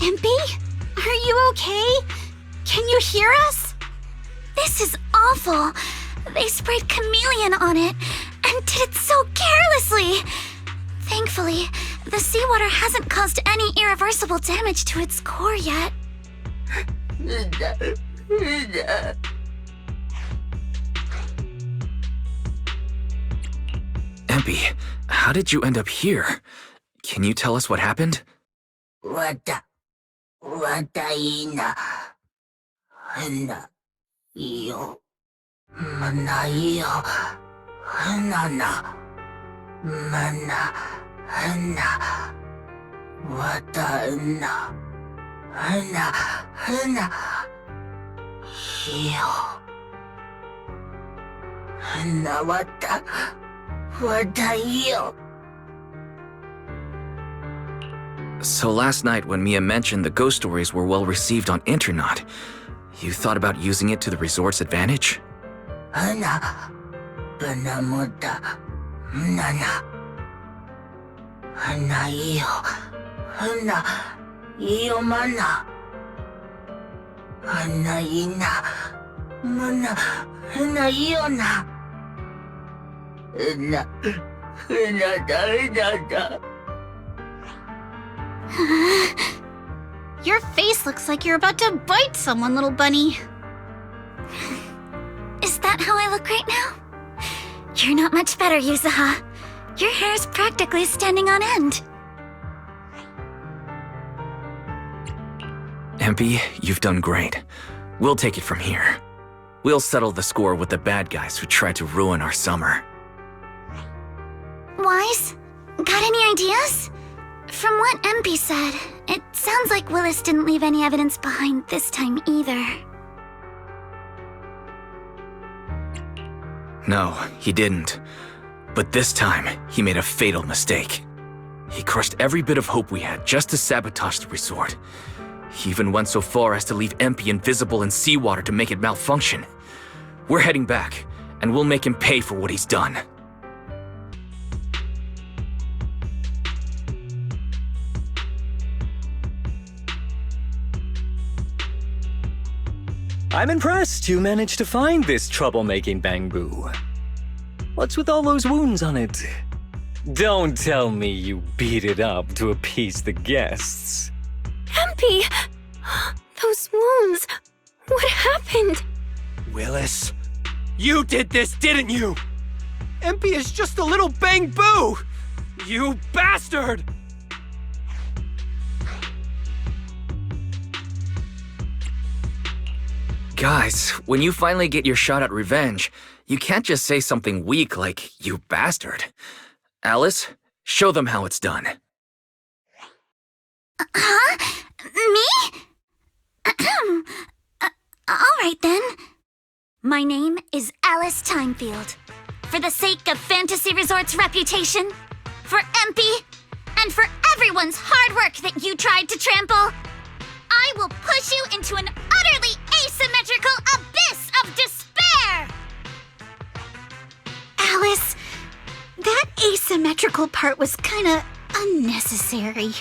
Impy? Are you okay? Can you hear us? This is awful. They sprayed chameleon on it, and did it so carelessly. Thankfully, the seawater hasn't caused any irreversible damage to its core yet. Empy, how did you end up here? Can you tell us what happened? So last night when Mia mentioned the ghost stories were well received on internet, you thought about using it to the resort's advantage? Your face looks like you're about to bite someone, little bunny. Is that how I look right now? You're not much better, Yuzuha. Your hair's practically standing on end. Empy, you've done great. We'll take it from here. We'll settle the score with the bad guys who tried to ruin our summer. Wise, got any ideas? From what MP said, it sounds like Willis didn't leave any evidence behind this time either. No, he didn't. But this time, he made a fatal mistake. He crushed every bit of hope we had just to sabotage the resort. He even went so far as to leave MP invisible in seawater to make it malfunction. We're heading back, and we'll make him pay for what he's done. I'm impressed you managed to find this troublemaking bamboo. What's with all those wounds on it? Don't tell me you beat it up to appease the guests. MP! Those wounds! What happened? Willis, you did this, didn't you? Empy is just a little bamboo! You bastard! Guys, when you finally get your shot at revenge, you can't just say something weak like, "You bastard." Alice, show them how it's done. Huh? Me? Alright then. My name is Alice Timefield. For the sake of Fantasy Resort's reputation, for MP, and for everyone's hard work that you tried to trample, I will push you into an utterly asymmetrical abyss of despair! Alice, that asymmetrical part was kinda unnecessary.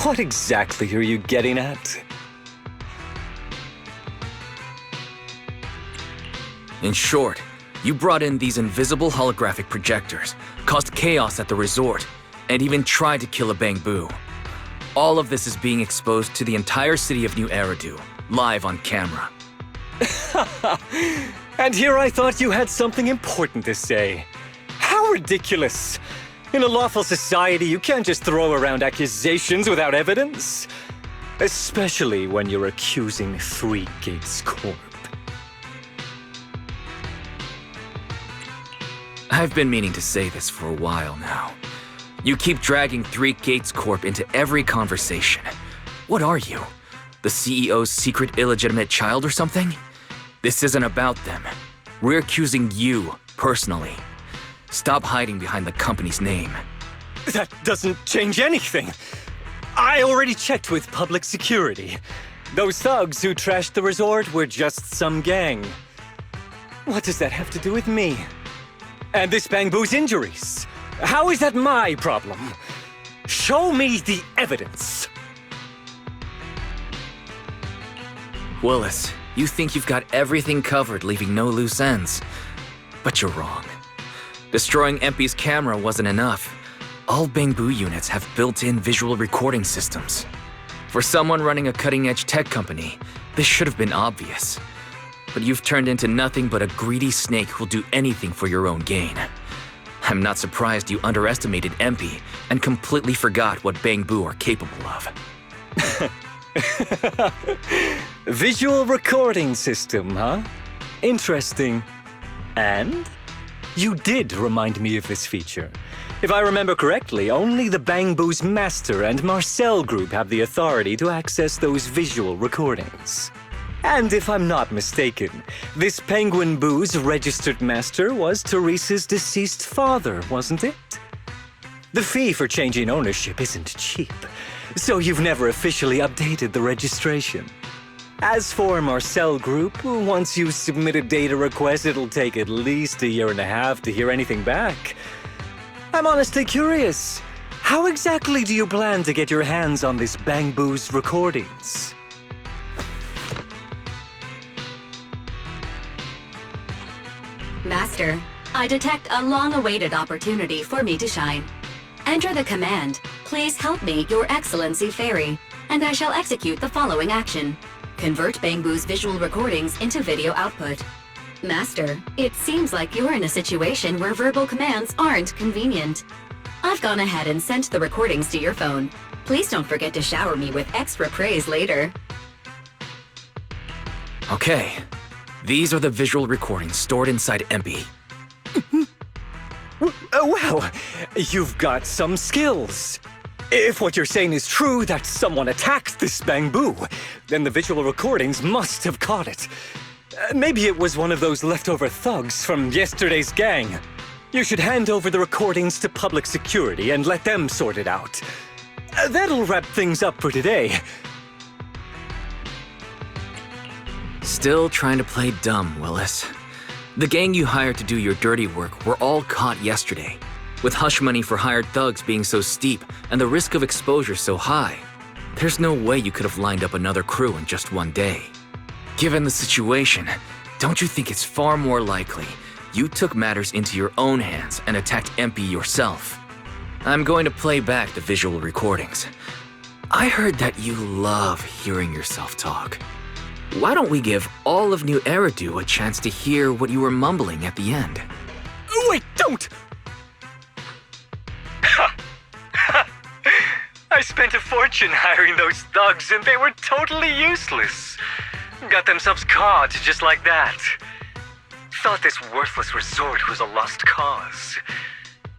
What exactly are you getting at? In short, you brought in these invisible holographic projectors, caused chaos at the resort, and even tried to kill a bamboo. All of this is being exposed to the entire city of New Eridu, live on camera. And here I thought you had something important to say. How ridiculous! In a lawful society, you can't just throw around accusations without evidence. Especially when you're accusing Three Gates Corp. I've been meaning to say this for a while now. You keep dragging Three Gates Corp into every conversation. What are you? The CEO's secret illegitimate child or something? This isn't about them. We're accusing you, personally. Stop hiding behind the company's name. That doesn't change anything. I already checked with public security. Those thugs who trashed the resort were just some gang. What does that have to do with me? And this bamboo's injuries? How is that my problem? Show me the evidence. Willis, you think you've got everything covered, leaving no loose ends. But you're wrong. Destroying Empy's camera wasn't enough. All Bangbu units have built-in visual recording systems. For someone running a cutting-edge tech company, this should have been obvious. But you've turned into nothing but a greedy snake who'll do anything for your own gain. I'm not surprised you underestimated Empy and completely forgot what Bangbu are capable of. Visual recording system, huh? Interesting. And? You did remind me of this feature. If I remember correctly, only the Bangbu's Master and Marcel group have the authority to access those visual recordings. And if I'm not mistaken, this Penguin Boo's registered master was Teresa's deceased father, wasn't it? The fee for changing ownership isn't cheap, so you've never officially updated the registration. As for Marcel Group, once you submit a data request, it'll take at least 1.5 years to hear anything back. I'm honestly curious. How exactly do you plan to get your hands on this Bangbu's recordings? Master, I detect a long-awaited opportunity for me to shine. Enter the command, "Please help me, Your Excellency Fairy," and I shall execute the following action. Convert Bangbu's visual recordings into video output. Master, it seems like you're in a situation where verbal commands aren't convenient. I've gone ahead and sent the recordings to your phone. Please don't forget to shower me with extra praise later. Okay, these are the visual recordings stored inside Empy. Well, you've got some skills. If what you're saying is true, that someone attacked this Bangbu, then the visual recordings must have caught it. Maybe it was one of those leftover thugs from yesterday's gang. You should hand over the recordings to public security and let them sort it out. That'll wrap things up for today. Still trying to play dumb, Willis. The gang you hired to do your dirty work were all caught yesterday. With hush money for hired thugs being so steep and the risk of exposure so high, there's no way you could have lined up another crew in just one day. Given the situation, don't you think it's far more likely you took matters into your own hands and attacked Empy yourself? I'm going to play back the visual recordings. I heard that you love hearing yourself talk. Why don't we give all of New Eridu a chance to hear what you were mumbling at the end? Wait, don't! I spent a fortune hiring those thugs and they were totally useless. Got themselves caught just like that. Thought this worthless resort was a lost cause.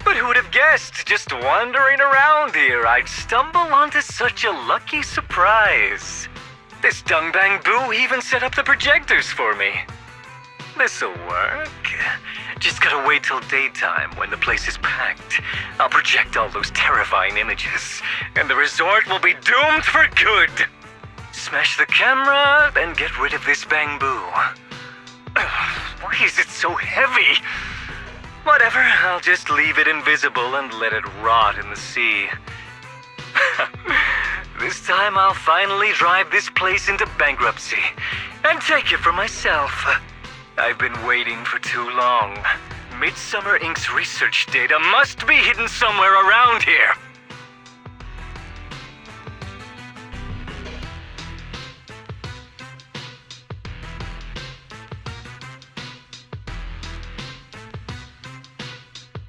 But who would have guessed, just wandering around here, I'd stumble onto such a lucky surprise. This Dung Bangbu even set up the projectors for me. This'll work. Just gotta wait till daytime when the place is packed. I'll project all those terrifying images, and the resort will be doomed for good. Smash the camera, then get rid of this Bangbu. Why is it so heavy? Whatever, I'll just leave it invisible and let it rot in the sea. This time I'll finally drive this place into bankruptcy and take it for myself. I've been waiting for too long. Midsummer Inc.'s research data must be hidden somewhere around here.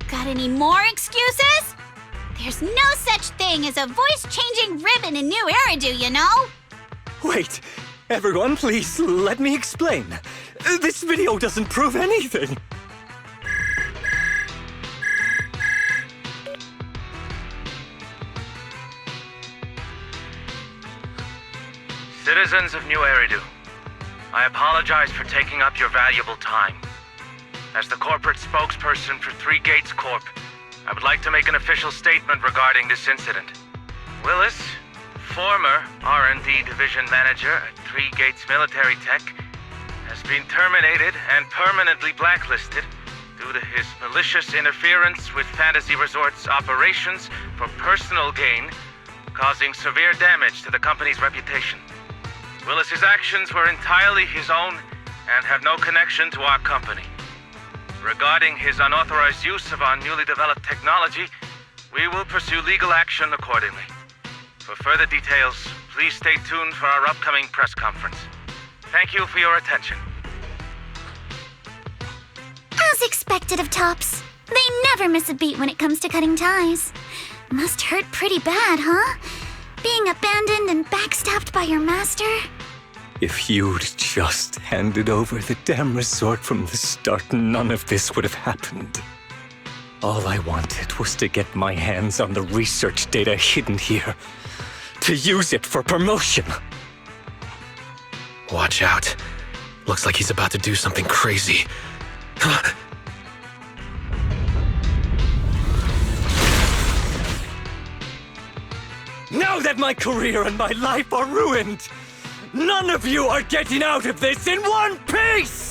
Got any more excuses? There's no such thing as a voice-changing ribbon in New Eridu, you know? Wait, everyone, please let me explain. This video doesn't prove anything. Citizens of New Eridu, I apologize for taking up your valuable time. As the corporate spokesperson for Three Gates Corp., I would like to make an official statement regarding this incident. Willis, former R&D division manager at Three Gates Military Tech, has been terminated and permanently blacklisted due to his malicious interference with Fantasy Resort's operations for personal gain, causing severe damage to the company's reputation. Willis's actions were entirely his own and have no connection to our company. Regarding his unauthorized use of our newly developed technology, we will pursue legal action accordingly. For further details, please stay tuned for our upcoming press conference. Thank you for your attention. As expected of Tops, they never miss a beat when it comes to cutting ties. Must hurt pretty bad, huh? Being abandoned and backstabbed by your master? If you'd just handed over the damn resort from the start, none of this would have happened. All I wanted was to get my hands on the research data hidden here, to use it for promotion. Watch out. Looks like he's about to do something crazy. Now that my career and my life are ruined, none of you are getting out of this in one piece!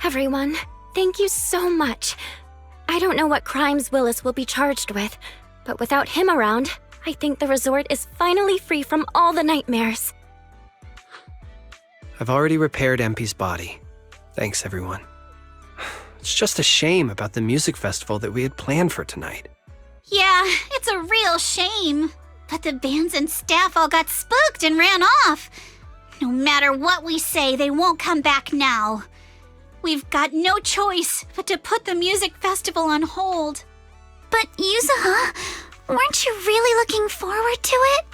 Everyone, thank you so much. I don't know what crimes Willis will be charged with, but without him around, I think the resort is finally free from all the nightmares. I've already repaired MP's body. Thanks, everyone. It's just a shame about the music festival that we had planned for tonight. Yeah, it's a real shame. But the bands and staff all got spooked and ran off. No matter what we say, they won't come back now. We've got no choice but to put the music festival on hold. But Yuzuha, weren't you really looking forward to it?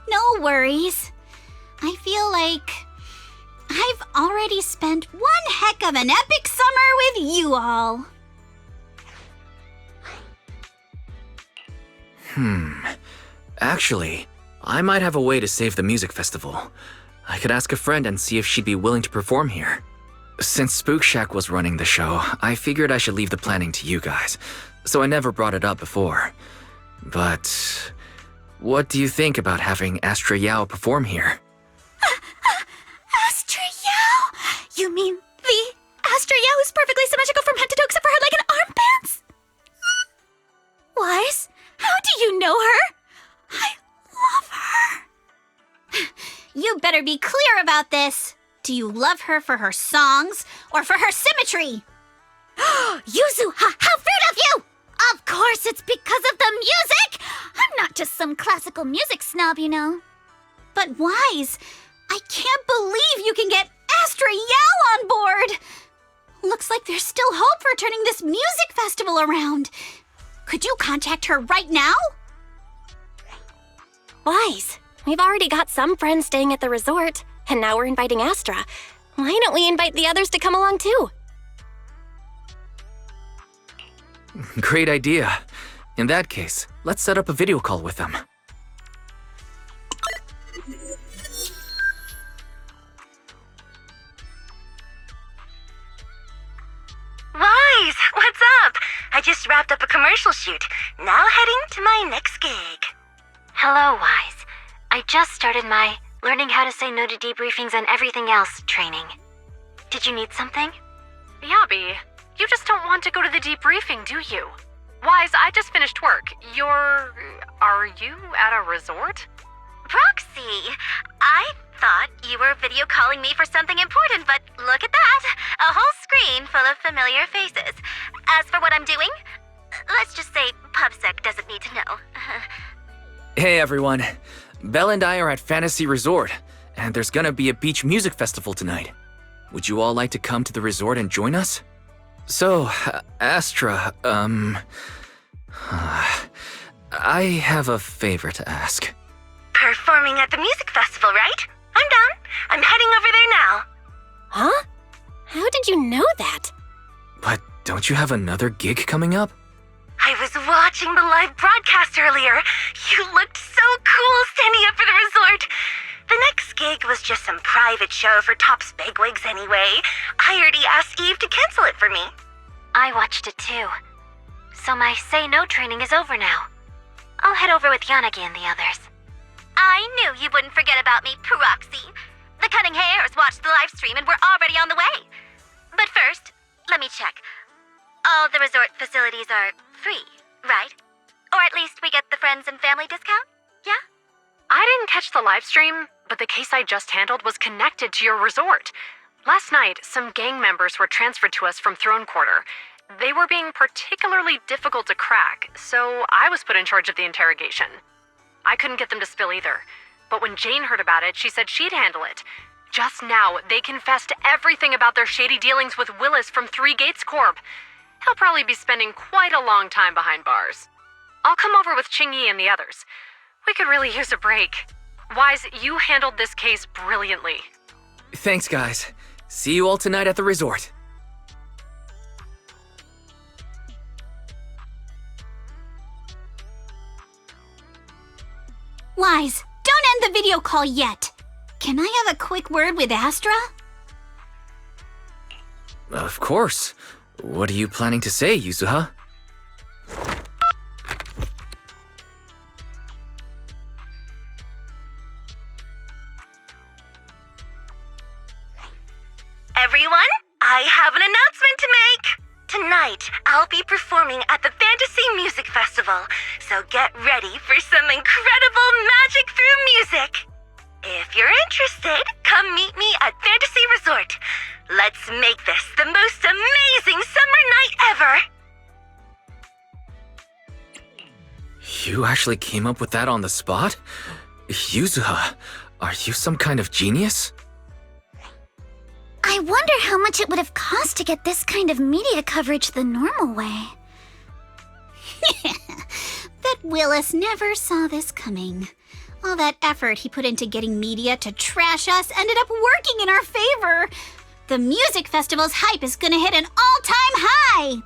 No worries. I feel like I've already spent one heck of an epic summer with you all. Actually, I might have a way to save the music festival. I could ask a friend and see if she'd be willing to perform here. Since Spook Shack was running the show, I figured I should leave the planning to you guys, so I never brought it up before. But what do you think about having Astra Yao perform here? Astra Yao? You mean the Astra Yao who's perfectly symmetrical from head to toe except for her leg and armbands? Wise, how do you know her? I love her. You better be clear about this. Do you love her for her songs or for her symmetry? Yuzuha, how rude of you! Of course it's because of the music! I'm not just some classical music snob, you know. But Wise, I can't believe you can get Astra Yao on board! Looks like there's still hope for turning this music festival around. Could you contact her right now? Wise, we've already got some friends staying at the resort, and now we're inviting Astra. Why don't we invite the others to come along too? Great idea. In that case, let's set up a video call with them. Wise, what's up? I just wrapped up a commercial shoot. Now heading to my next gig. Hello, Wise. I just started my learning how to say no to debriefings and everything else training. Did you need something? Yabi, you just don't want to go to the debriefing, do you? Wise, I just finished work. Are you at a resort? Proxy, I thought you were video calling me for something important, but look at that! A whole screen full of familiar faces. As for what I'm doing, let's just say PubSec doesn't need to know. Hey everyone, Belle and I are at Fantasy Resort, and there's gonna be a beach music festival tonight. Would you all like to come to the resort and join us? So, Astra, I have a favor to ask. Performing at the music festival, right? I'm down. I'm heading over there now. Huh? How did you know that? But don't you have another gig coming up? I was watching the live broadcast earlier. You looked so cool standing up for the resort. The next gig was just some private show for Top's bigwigs anyway. I already asked Eve to cancel it for me. I watched it too. So my say no training is over now. I'll head over with Yanagi and the others. I knew you wouldn't forget about me, Proxy. The Cunning Hares watched the live stream and we're already on the way. But first, let me check. All the resort facilities are free, right? Or at least we get the friends and family discount? Yeah? I didn't catch the live stream, but the case I just handled was connected to your resort. Last night, some gang members were transferred to us from Throne Quarter. They were being particularly difficult to crack, so I was put in charge of the interrogation. I couldn't get them to spill either, but when Jane heard about it, she said she'd handle it. Just now, they confessed everything about their shady dealings with Willis from Three Gates Corp. He'll probably be spending quite a long time behind bars. I'll come over with Qingyi and the others. We could really use a break. Wise, you handled this case brilliantly. Thanks, guys. See you all tonight at the resort. Wise, don't end the video call yet. Can I have a quick word with Astra? Of course. What are you planning to say, Yuzuha? Everyone, I have an announcement to make. Tonight, I'll be performing at the Fantasy Music Festival, so get ready for some incredible magic through music. If you're interested, come meet me at Fantasy Resort. Let's make this the most amazing summer night ever! You actually came up with that on the spot? Yuzuha, are you some kind of genius? I wonder how much it would have cost to get this kind of media coverage the normal way. Bet Willis never saw this coming. All that effort he put into getting media to trash us ended up working in our favor. The music festival's hype is gonna hit an all-time high!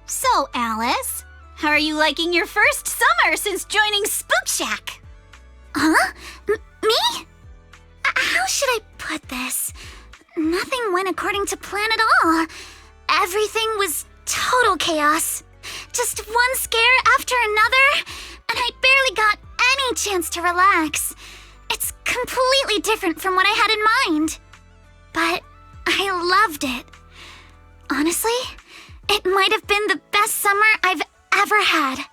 So, Alice, how are you liking your first summer since joining Spook Shack? Huh? Me? How should I put this? Nothing went according to plan at all. Everything was total chaos. Just one scare after another, and I barely got any chance to relax. It's completely different from what I had in mind. But I loved it. Honestly, it might have been the best summer I've ever had.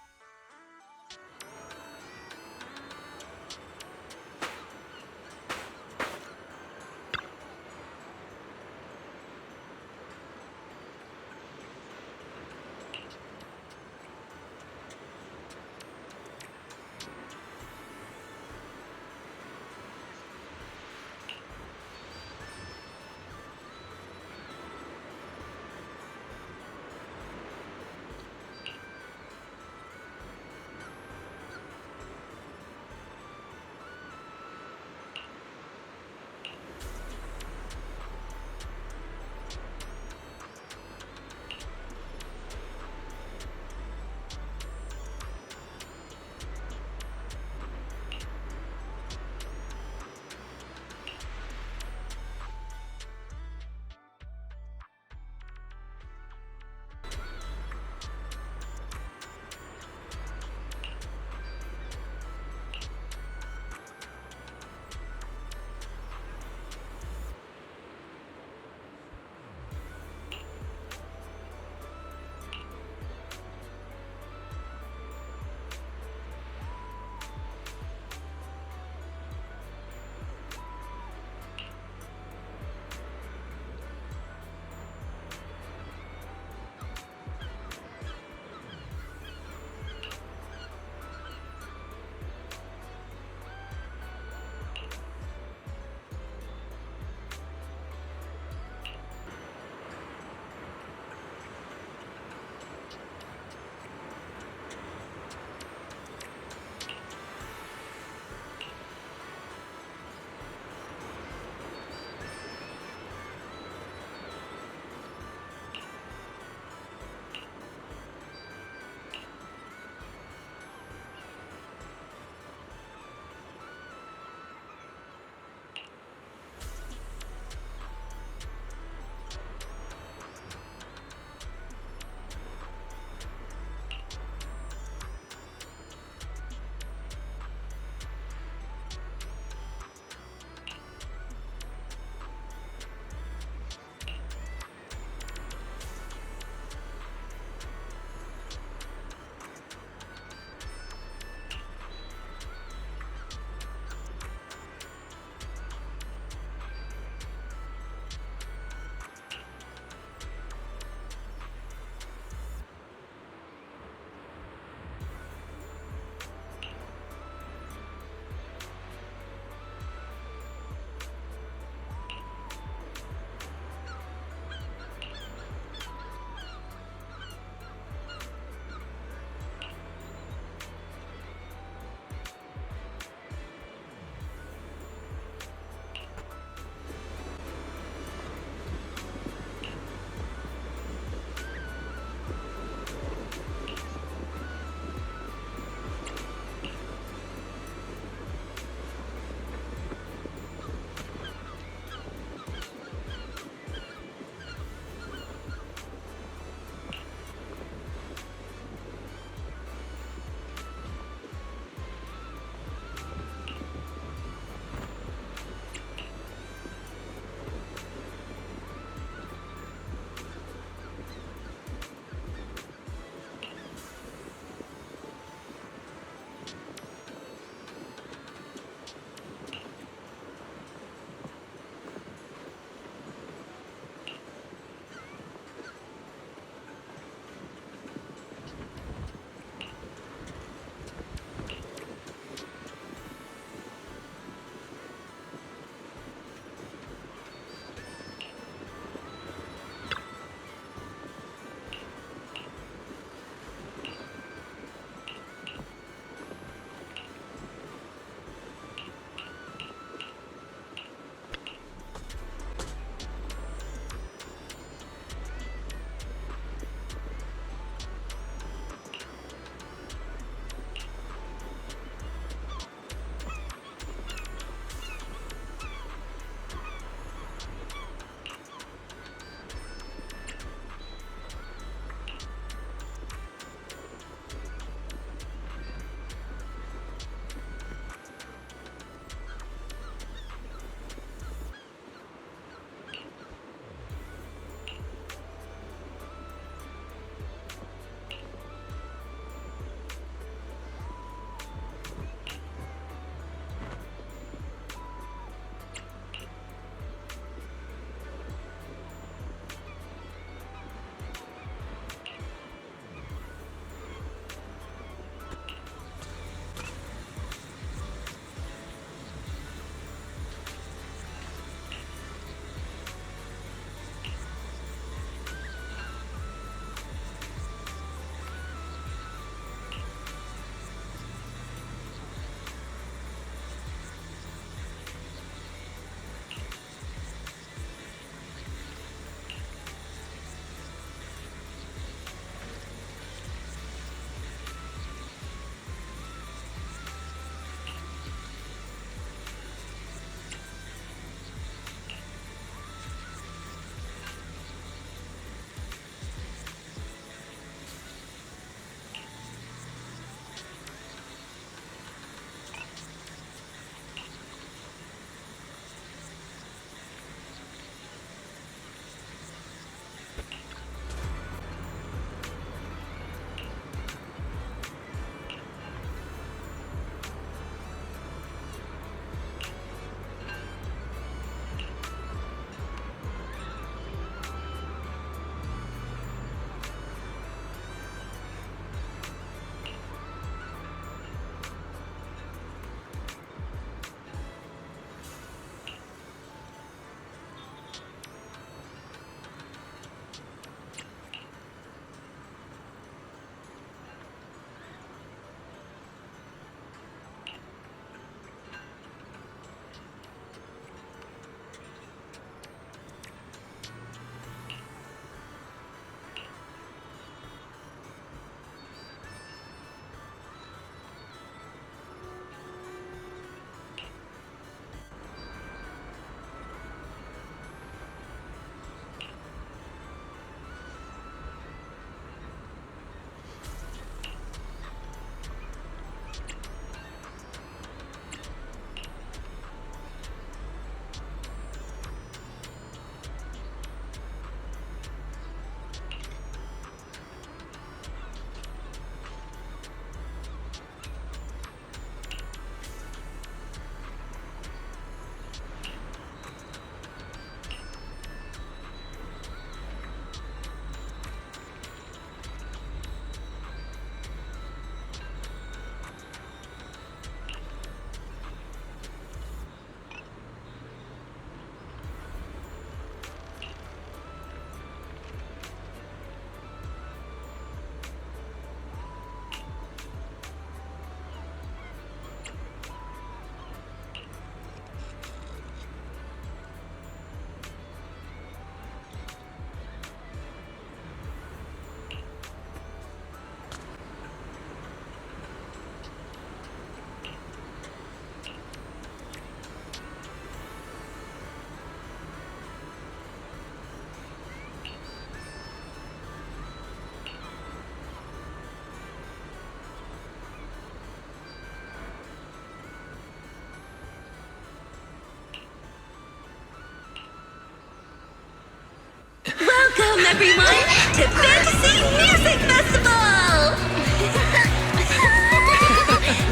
Welcome, everyone, to Fantasy Music Festival!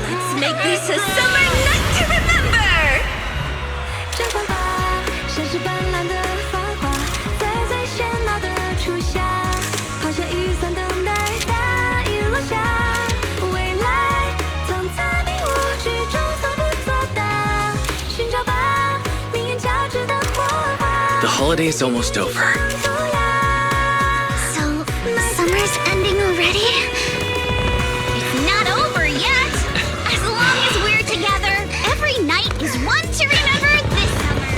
Let's make this a summer night to remember! 绽放吧，像是斑斓的繁花，在最喧闹的初夏，好像雨伞等待大雨落下。未来总在你我之中所不作答，寻找吧，命运交织的火花。 The holiday's almost over. So, summer's ending already? It's not over yet! As long as we're together, every night is one to remember this summer!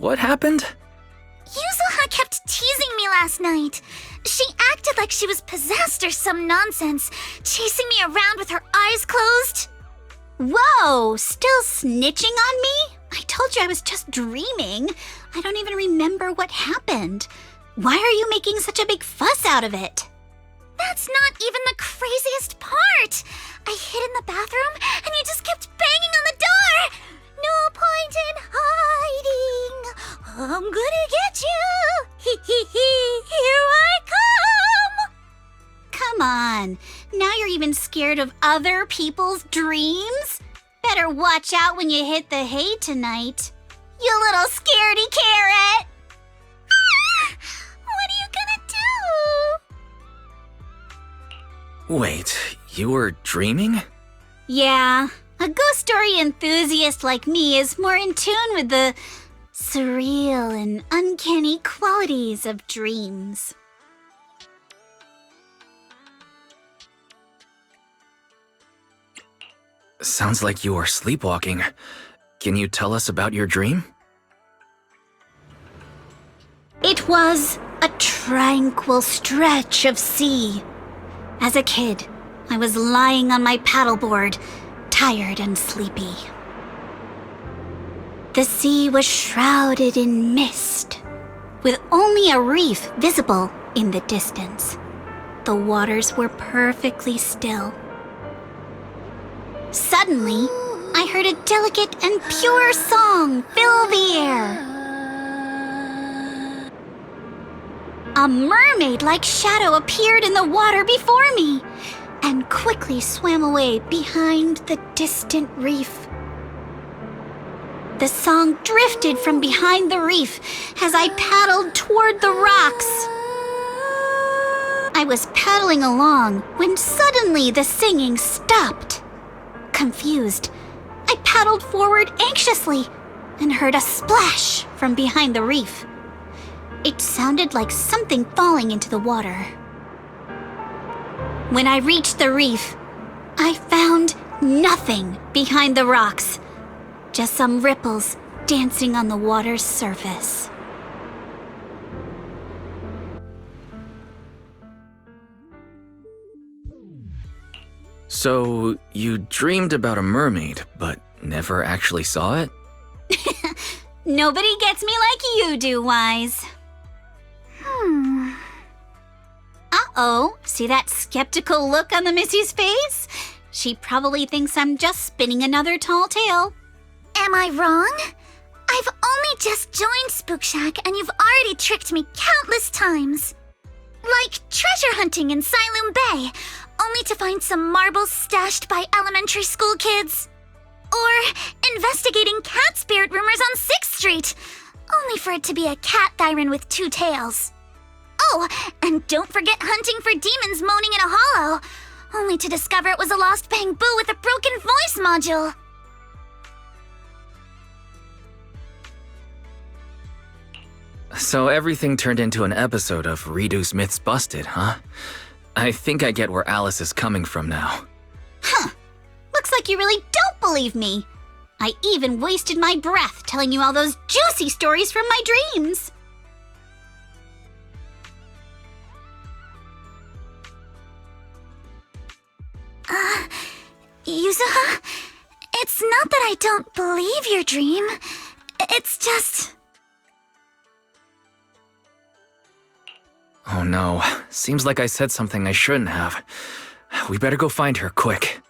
What happened? Yuzuha kept teasing me last night. She acted like she was possessed or some nonsense, chasing me around with her eyes closed. Whoa, still snitching on me? I told you I was just dreaming. I don't even remember what happened. Why are you making such a big fuss out of it? That's not even the craziest part. I hid in the bathroom and you just kept banging on the door. No point in hiding. I'm gonna get you. Hee hee hee. Here I come. Come on. Now you're even scared of other people's dreams? Better watch out when you hit the hay tonight. You little scaredy carrot. What are you gonna do? Wait, you were dreaming? Yeah, a ghost story enthusiast like me is more in tune with the surreal and uncanny qualities of dreams. Sounds like you are sleepwalking. Can you tell us about your dream? It was a tranquil stretch of sea. As a kid, I was lying on my paddleboard, tired and sleepy. The sea was shrouded in mist, with only a reef visible in the distance. The waters were perfectly still. Suddenly, I heard a delicate and pure song fill the air. A mermaid-like shadow appeared in the water before me and quickly swam away behind the distant reef. The song drifted from behind the reef as I paddled toward the rocks. I was paddling along when suddenly the singing stopped. Confused, I paddled forward anxiously and heard a splash from behind the reef. It sounded like something falling into the water. When I reached the reef, I found nothing behind the rocks, just some ripples dancing on the water's surface. So, you dreamed about a mermaid, but never actually saw it? Nobody gets me like you do, Wise. Uh-oh, see that skeptical look on the Missy's face? She probably thinks I'm just spinning another tall tale. Am I wrong? I've only just joined Spook Shack and you've already tricked me countless times. Like treasure hunting in Siloam Bay, only to find some marbles stashed by elementary school kids. Or investigating cat spirit rumors on 6th Street, only for it to be a cat siren with 2 tails. Oh, and don't forget hunting for demons moaning in a hollow, only to discover it was a lost bamboo with a broken voice module. So everything turned into an episode of Reduce Myths Busted, huh? I think I get where Alice is coming from now. Huh. Looks like you really don't believe me. I even wasted my breath telling you all those juicy stories from my dreams. Yuzuha, it's not that I don't believe your dream. It's just... Oh no, seems like I said something I shouldn't have. We better go find her, quick.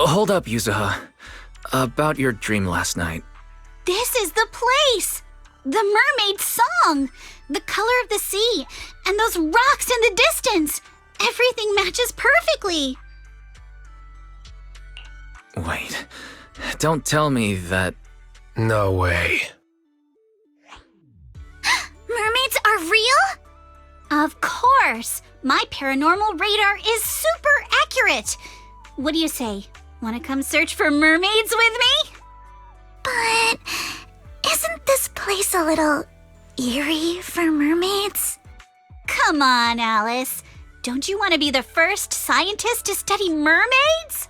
Hold up, Yuzuha. About your dream last night. This is the place! The mermaid song! The color of the sea, and those rocks in the distance! Everything matches perfectly! Wait, don't tell me that... No way. Mermaids are real? Of course! My paranormal radar is super accurate! What do you say? Want to come search for mermaids with me? But isn't this place a little eerie for mermaids? Come on, Alice. Don't you want to be the first scientist to study mermaids?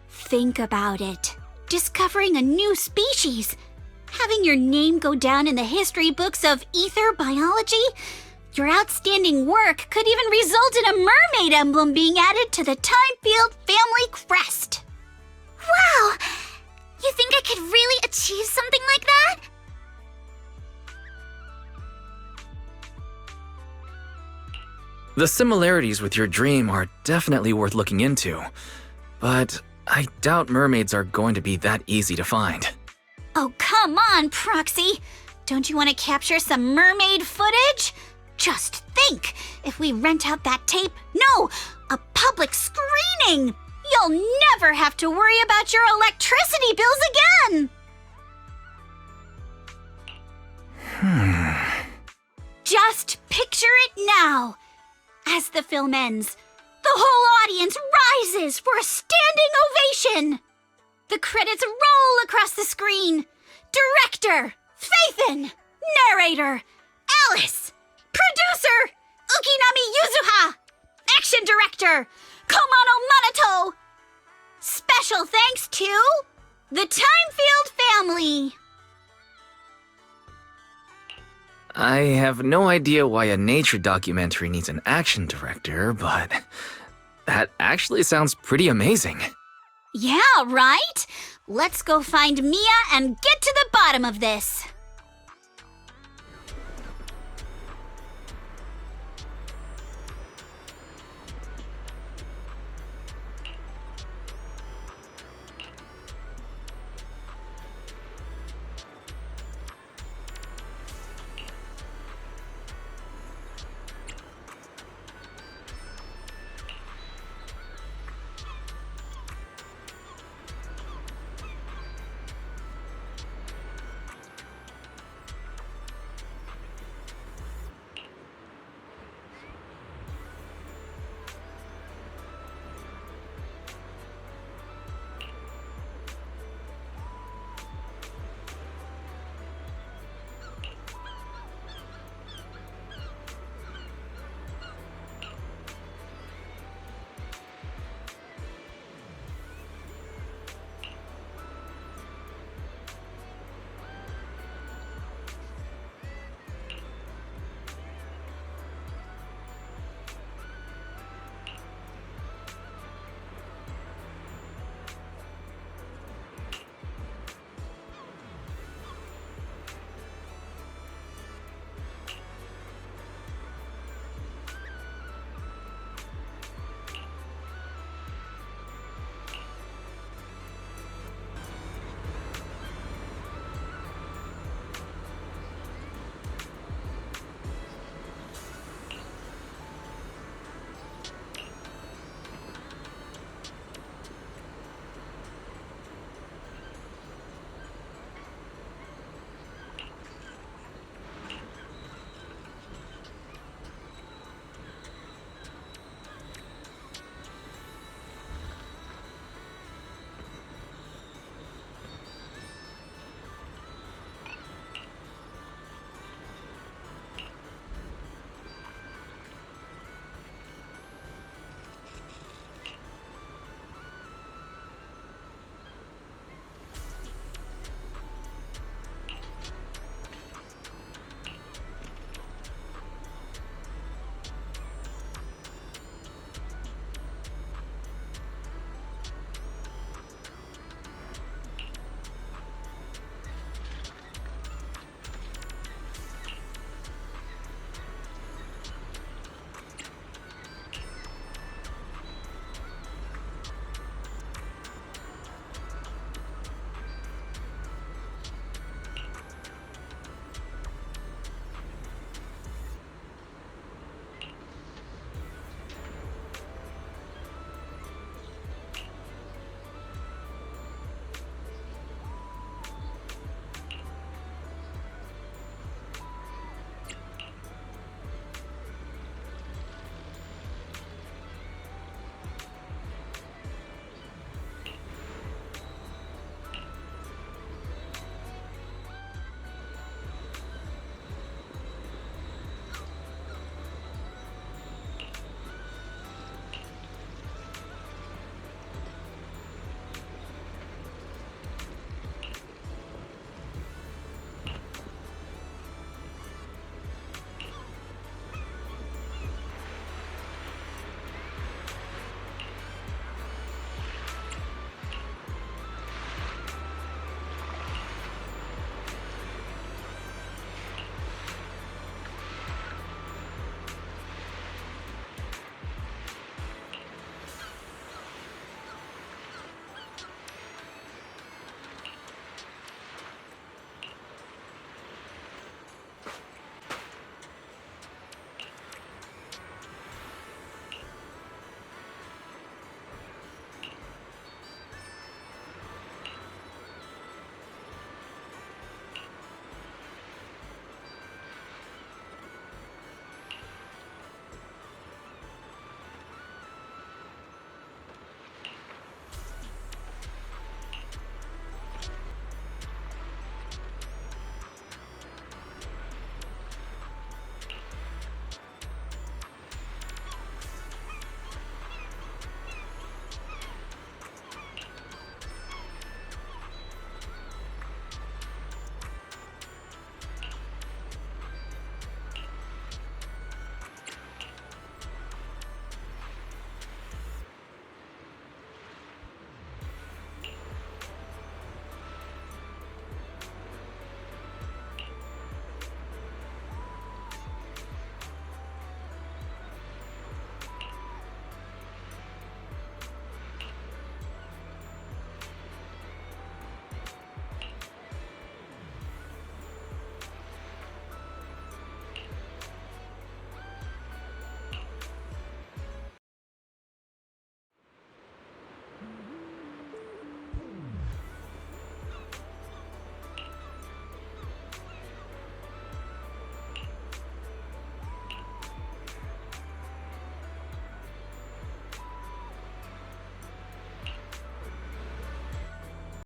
Think about it. Discovering a new species. Having your name go down in the history books of ether biology. Your outstanding work could even result in a mermaid emblem being added to the Timefield family crest. Wow! You think I could really achieve something like that? The similarities with your dream are definitely worth looking into, but I doubt mermaids are going to be that easy to find. Oh, come on, Proxy. Don't you want to capture some mermaid footage? Just think, if we rent out that tape, no, a public screening, you'll never have to worry about your electricity bills again. Just picture it now. As the film ends, the whole audience rises for a standing ovation. The credits roll across the screen. Director, Faithin. Narrator, Alice. Producer, Ukinami Yuzuha. Action director, Komano Manato. Special thanks to the Timefield family. I have no idea why a nature documentary needs an action director, but that actually sounds pretty amazing. Yeah, right? Let's go find Mia and get to the bottom of this.